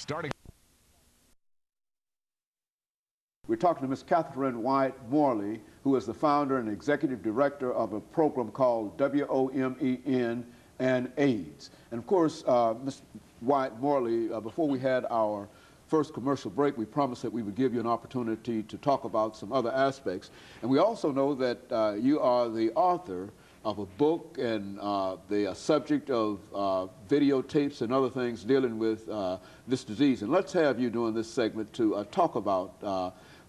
Starting. We're talking to Ms. CWyatt-Morley, who is the founder and executive director of a program called WOMEN and AIDS. And of course, Ms. Wyatt-Morley, before we had our first commercial break, we promised that we would give you an opportunity to talk about some other aspects. And we also know that you are the author of a book and the subject of videotapes and other things dealing with this disease. And let's have you during this segment to talk about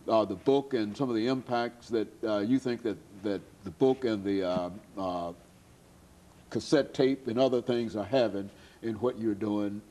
the book and some of the impacts that you think that the book and the cassette tape and other things are having in what you're doing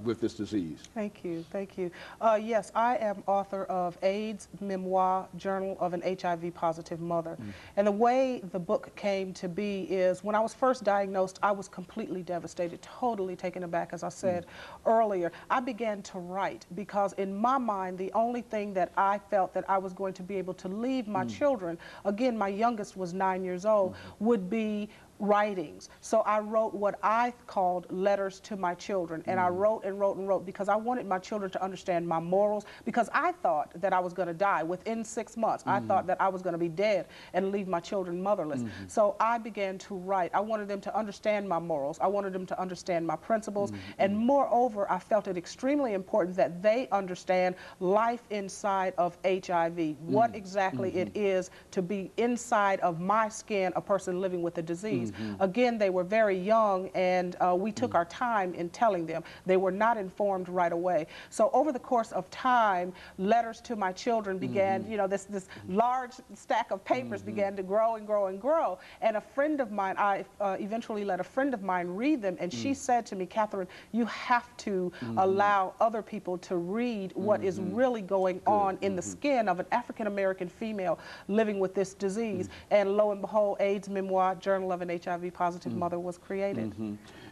with this disease. Thank you, thank you. Yes, I am author of AIDS Memoir, Journal of an HIV Positive Mother. And the way the book came to be is when I was first diagnosed, I was completely devastated, totally taken aback, as I said earlier. I began to write because in my mind, the only thing that I felt that I was going to be able to leave my children, again, my youngest was 9 years old, would be writings. So I wrote what I called letters to my children, and I wrote and wrote and wrote because I wanted my children to understand my morals, because I thought that I was going to die within 6 months. I thought that I was going to be dead and leave my children motherless. So I began to write. I wanted them to understand my morals. I wanted them to understand my principles, and moreover, I felt it extremely important that they understand life inside of HIV, what exactly it is to be inside of my skin, a person living with the disease. Again, they were very young, and we took our time in telling them. They were not informed right away. So over the course of time, letters to my children began, you know, this large stack of papers began to grow and grow and grow. And a friend of mine, I eventually let a friend of mine read them, and she said to me, Catherine, you have to allow other people to read what is really going on in the skin of an African-American female living with this disease. And lo and behold, AIDS Memoir, Journal of an HIV Positive Mother was created.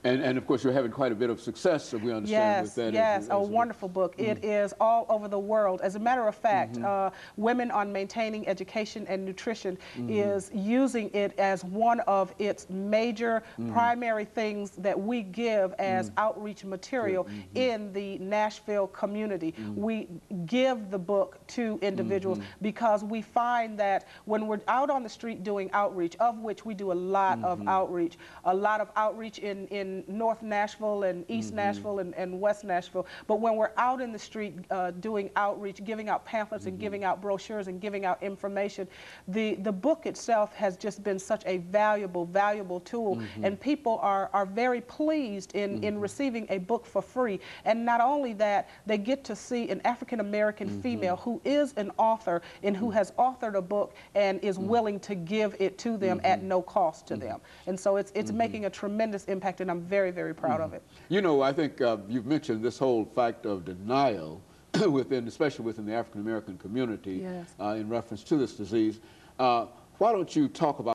And of course, you're having quite a bit of success, we understand, with that. Yes, a wonderful book. It is all over the world. As a matter of fact, Women on Maintaining Education and Nutrition is using it as one of its major primary things that we give as outreach material in the Nashville community. We give the book to individuals because we find that when we're out on the street doing outreach, of which we do a lot of outreach, in North Nashville and East Nashville and West Nashville. But when we're out in the street doing outreach, giving out pamphlets and giving out brochures and giving out information, the book itself has just been such a valuable tool. And people are very pleased in receiving a book for free. And not only that, they get to see an African-American female who is an author and who has authored a book and is willing to give it to them at no cost to them. And so it's making a tremendous impact, and I'm very, very proud of it. You know, I think you've mentioned this whole fact of denial especially within the African-American community in reference to this disease. Why don't you talk about